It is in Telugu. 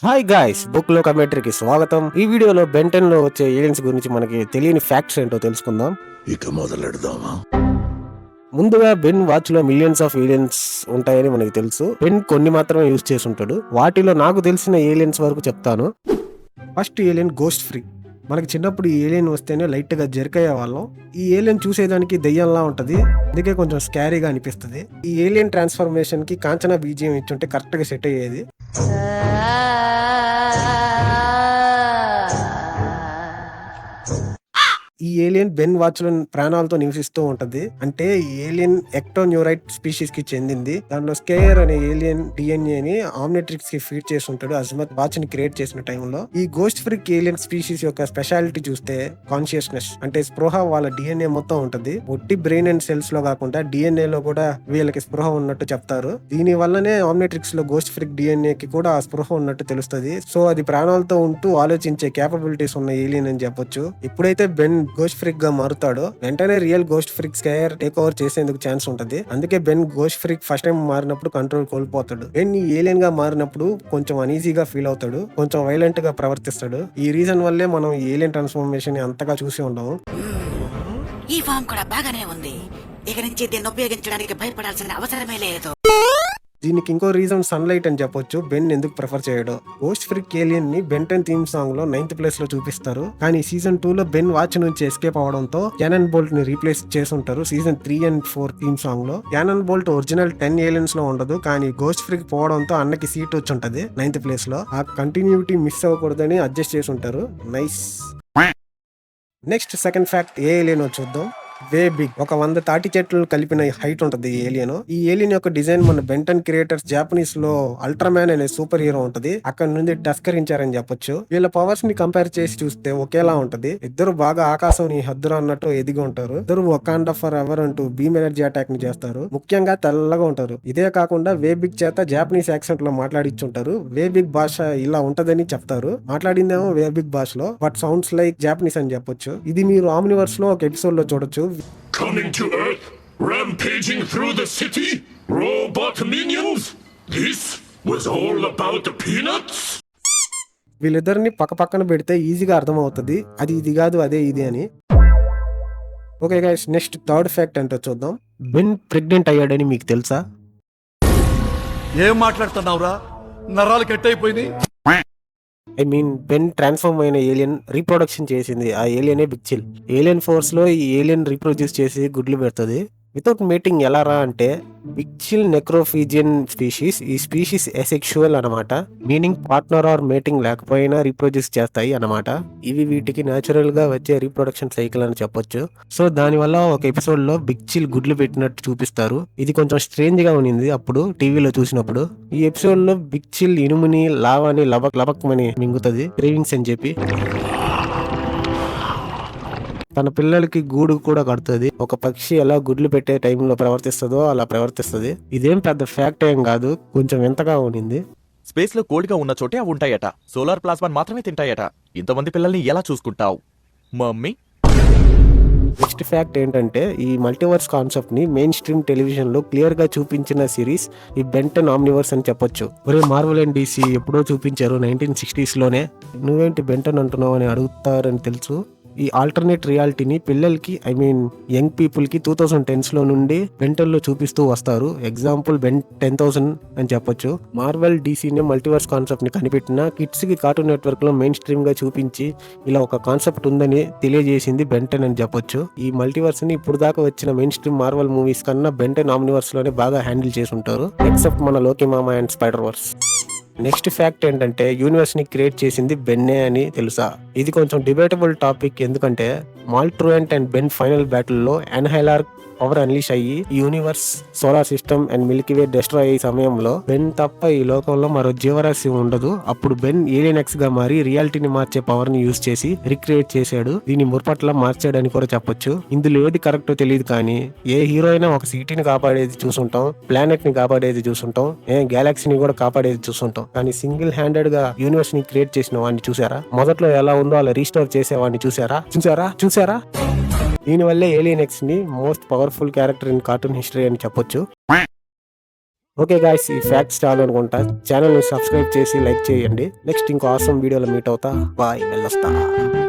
హాయ్ గాయ్స్, బుక్ లో కమెంటరీకి స్వాగతం. ఈ వీడియోలో బెంటెన్ లో వచ్చే ఏలియన్స్ గురించి మనకి తెలియని ఫ్యాక్ట్స్ ఏంటో తెలుసుకుందాం. ఇక మొదలెడదామా? ముందుగా బెన్ వాచ్ లో మిలియన్స్ ఆఫ్ ఏలియన్స్ ఉంటాయని మనకి తెలుసు. బెన్ కొన్ని మాత్రమే యూజ్ చేసి ఉంటాడు. వాటిలో నాకు తెలిసిన ఏలియన్స్ వరకు చెప్తాను. First alien ghost free. మనకి చిన్నప్పుడు ఈ ఏలియన్ వస్తేనే లైట్ గా జర్కయ్యే వాళ్ళం. ఈ ఏలియన్ చూసేదానికి దెయ్యంలా ఉంటది, అందుకే కొంచెం స్కారీగా అనిపిస్తుంది. ఈ ఏలియన్ ట్రాన్స్ఫర్మేషన్ కి కాంచనా బీజియం ఇచ్చుంటే కరెక్ట్ గా సెట్ అయ్యేది. ఈ ఏలియన్ బెన్ వాచ్ లో ప్రాణాలతో నివసిస్తూ ఉంటది. అంటే ఈ ఏలియన్ ఎక్టోన్యూరైట్ స్పీషీస్ కి చెందింది. దాంట్లో స్కేయర్ అనే ఏలియన్ డిఎన్ఏ ని ఆమ్నిట్రిక్స్ కి ఫీడ్ చేసి ఉంటాడు అజ్మత్ వాచ్ ని క్రియేట్ చేసిన టైంలో. ఈ గోస్ట్ ఫ్రీక్ ఏలియన్ స్పీషీస్ యొక్క స్పెషాలిటీ చూస్తే కాన్షియస్నెస్ అంటే స్పృహ వాళ్ళ డిఎన్ఏ మొత్తం ఉంటది. ఒట్టి బ్రెయిన్ అండ్ సెల్స్ లో కాకుండా డిఎన్ఏ లో కూడా వీళ్ళకి స్పృహ ఉన్నట్టు చెప్తారు. దీని వల్లనే ఆమ్నిట్రిక్స్ లో గోస్ట్ ఫ్రీక్ డిఎన్ఏ కి కూడా ఆ స్పృహ ఉన్నట్టు తెలుస్తుంది. సో అది ప్రాణాలతో ఉంటూ ఆలోచించే కేపబిలిటీస్ ఉన్న ఏలియన్ అని చెప్పొచ్చు. ఇప్పుడైతే బెన్ గోస్ట్ ఫ్రిక్ గా మారుతాడో వెంటనే రియల్ గోస్ట్ ఫ్రిక్ స్కేయర్ టేక్ ఓవర్ చేసేందుకు ఛాన్స్ ఉంటది. అందుకే బెన్ గోస్ట్ ఫ్రిక్ ఫస్ట్ టైం మారినప్పుడు కంట్రోల్ కోల్పోతాడు. బెన్ ఈ ఏలియన్ గా మారినప్పుడు కొంచెం అనీజీగా ఫీల్ అవుతాడు, కొంచెం వైలెంట్ గా ప్రవర్తిస్తాడు. ఈ రీజన్ వల్లే మనం ఈ ఏలియన్ ట్రాన్స్ఫర్మేషన్ అంతగా చూసి ఉండము. ఈ ఫామ్ కూడా బాగానే ఉంది. ఇక నుంచి దీన్ని ఉపయోగించడానికి భయపడాల్సిన అవసరమే లేదు. దీనికి ఇంకో రీజన్ సన్లైట్ అని చెప్పొచ్చు. బెన్ ఎందుకు ప్రిఫర్ చేయడు. గోస్ట్ ఫ్రిక్ ఏలియన్ ని బెన్ 10 థీమ్ సాంగ్ లో 9th ప్లేస్ లో చూపిస్తారు. కానీ సీజన్ 2 లో బెన్ వాచ్ నుంచి ఎస్కేప్ అవడంతో క్యానన్ బోల్ట్ ని రీప్లేస్ చేసి ఉంటారు సీజన్ 3 and 4 థీమ్ సాంగ్ లో. క్యానన్ బోల్ట్ ఒరిజినల్ 10 ఏలియన్స్ లో ఉండదు, కానీ గోస్ట్ ఫ్రిక్ పోవడంతో అన్నకి సీట్ వచ్చి ఉంటది 9th ప్లేస్ లో. ఆ కంటిన్యూటీ మిస్ అవ్వకూడదని అడ్జస్ట్ చేసి ఉంటారు. నైస్. నెక్స్ట్ సెకండ్ ఫ్యాక్ట్ ఏ ఏలియన్ చూద్దాం. Way Big. ఒక 100 తాటి చెట్లు కలిపిన హైట్ ఉంటది ఈ ఏలియన్. ఈ ఏలియన్ యొక్క డిజైన్ మన బెంటన్ క్రియేటర్స్ జాపనీస్ లో అల్ట్రామ్యాన్ అనే సూపర్ హీరో ఉంటది, అక్కడ నుండి టస్కరించారని చెప్పొచ్చు. వీళ్ళ పవర్స్ ని కంపేర్ చేసి చూస్తే ఒకేలా ఉంటది. ఇద్దరు బాగా ఆకాశం ని హద్దురా అన్నట్టు ఎదిగి ఉంటారు. ఇద్దరు వకాండా ఫర్ ఎవర్ అంటూ బీమ్ ఎనర్జీ అటాక్ ని చేస్తారు. ముఖ్యంగా తెల్లగా ఉంటారు. ఇదే కాకుండా వే బిగ్ చేత జాపనీస్ యాక్సెంట్ లో మాట్లాడిచ్చుంటారు. వే బిగ్ భాష ఇలా ఉంటదని చెప్తారు. మాట్లాడిందేమో వే బిగ్ భాషలో, బట్ సౌండ్స్ లైక్ జాపనీస్ అని చెప్పొచ్చు. ఇది మీరు ఆమ్నివర్స్ లో ఒక ఎపిసోడ్ లో చూడొచ్చు. Coming to Earth, rampaging through the city, robot minions. This was all about the peanuts. వీళ్ళిద్దరిని పక్కన పెడితే ఈజీగా అర్థమవుతుంది అది ఇది కాదు అదే ఇది అని. Okay guys, next third fact ఏంటో చూద్దాం. బెన్ ప్రెగ్నెంట్ అయ్యాడని మీకు తెలుసా? ఏం మాట్లాడుతున్నావురా? నరాలు కట్ అయిపోయింది. ఐ మీన్ బెన్ ట్రాన్స్ఫార్మ్ అయిన ఏలియన్ రీప్రొడక్షన్ చేసింది ఆ ఏలియనే బిగ్ చిల్. ఏలియన్ ఫోర్స్ లో ఈ ఏలియన్ రీప్రొడ్యూస్ చేసి గుడ్లు పెడుతుంది వితౌట్ మీటింగ్. ఎలా రా అంటే బిగ్ చిల్ నెక్రోఫీజియన్ స్పీషీస్. ఈ స్పీషీస్ ఎసెక్షువల్ అనమాట, మీనింగ్ పార్ట్నర్ ఆర్ మేటింగ్ లేకపోయినా రీప్రొడ్యూస్ చేస్తాయి అనమాట. ఇవి వీటికి న్యాచురల్ గా వచ్చే రీప్రొడక్షన్ సైకిల్ అని చెప్పొచ్చు. సో దానివల్ల ఒక ఎపిసోడ్ లో బిగ్ చిల్ గుడ్లు పెట్టినట్టు చూపిస్తారు. ఇది కొంచెం స్ట్రేంజ్ గా ఉన్నింది అప్పుడు టీవీలో చూసినప్పుడు. ఈ ఎపిసోడ్ లో బిగ్ చిల్ ఇనుముని లావాని లబక్ మని మింగుతుంది క్రేవింగ్స్ అని చెప్పి. తన పిల్లలకి గూడు కూడా కడుతుంది. ఒక పక్షి ఎలా గుడ్లు పెట్టే టైంలో ప్రవర్తిస్తుందో అలా ప్రవర్తిస్తుంది. ఇదేం పెద్ద ఫ్యాక్ట్ ఏం కాదు, కొంచెం వింతగా ఉన్నింది. స్పేస్ లో కోల్డ్ గా ఉన్న చోటే అవి ఉంటాయట. సోలార్ ప్లాస్మా మాత్రమే తింటాయట. ఇంతమంది పిల్లల్ని ఎలా చూసుకుంటావు మమ్మీ? నెక్స్ట్ ఫ్యాక్ట్ ఏంటంటే ఈ మల్టీవర్స్ కాన్సెప్ట్ ని మెయిన్ స్ట్రీమ్ టెలివిజన్ లో క్లియర్ గా చూపించిన సిరీస్ ఈ బెంటన్ ఆమ్నివర్స్ అని చెప్పొచ్చు. ఒరే మార్వెల్ అండ్ డీసీ ఎప్పుడో చూపించారు 1960s లోనే, నువ్వేంటి బెంటన్ అంటున్నావు అని అడుగుతారని తెలుసు. ఈ ఆల్టర్నేట్ రియాలిటీని పిల్లలకి ఐ మీన్ యంగ్ పీపుల్ కి 2010s లో నుండి బెంటన్ లో చూపిస్తూ వస్తారు. ఎగ్జాంపుల్ బెన్ 10,000 అని చెప్పొచ్చు. మార్వెల్ డీసీనే మల్టీవర్స్ కాన్సెప్ట్ ని కనిపెట్టిన కిడ్స్ కి కార్టూన్ నెట్వర్క్ లో మెయిన్ స్ట్రీమ్ గా చూపించి ఇలా ఒక కాన్సెప్ట్ ఉందని తెలియజేసింది బెంటన్ అని చెప్పొచ్చు. ఈ మల్టీవర్స్ ని ఇప్పుడు దాకా వచ్చిన మెయిన్ స్ట్రీమ్ మార్వెల్ మూవీస్ కన్నా బెంటన్ ఆమ్నివర్స్ లోనే బాగా హ్యాండిల్ చేసి ఉంటారు, ఎక్సెప్ట్ మన లోకి మామా and spider verse. Next fact ఏంటంటే యూనివర్స్ ని క్రియేట్ చేసింది బెన్నే అని తెలుసా? ఇది కొంచెం డిబేటబుల్ టాపిక్, ఎందుకంటే Maltruant and Ben final battle లో ఎన్హైలార్ పవర్ అన్లీష్ అయ్యి universe, solar system and Milky Way destroy అయ్యే సమయంలో బెన్ తప్ప ఈ లోకంలో మరో జీవరాశి ఉండదు. అప్పుడు బెన్ ఏలియన్ ఎక్స్ గా మారి రియాలిటీని మార్చే పవర్ ని యూజ్ చేసి రిక్రియేట్ చేశాడు. దీన్ని మురపట్ల మార్చాడని కూడా చెప్పొచ్చు. ఇందులో ఏది కరెక్టో తెలియదు, కానీ ఏ హీరో అయినా ఒక సిటీని కాపాడేది చూసుంటాం, ప్లానెట్ ని కాపాడేది చూసుంటాం, గ్యాలాక్సీని కూడా కాపాడేది చూసుంటాం. కానీ సింగిల్ హ్యాండెడ్ గా యూనివర్స్ ని క్రియేట్ చేసిన వాడిని చూసారా? మొదట్లో ఎలా ఉందో అలా రీస్టోర్ చేసేవాడిని చూసారా? దీనివల్లే ఏలియన్ ఎక్స్ ని most powerful character in cartoon history అని చెప్పొచ్చు. ఓకే గాయ్స్, ఈ ఫ్యాక్ట్స్ చాలు అనుకుంటా. ఛానల్ని సబ్స్క్రైబ్ చేసి లైక్ చేయండి. నెక్స్ట్ ఇంకో ఆసమ్ వీడియోలో మీట్ అవుతా. బాయ్, వెళ్ళొస్తా.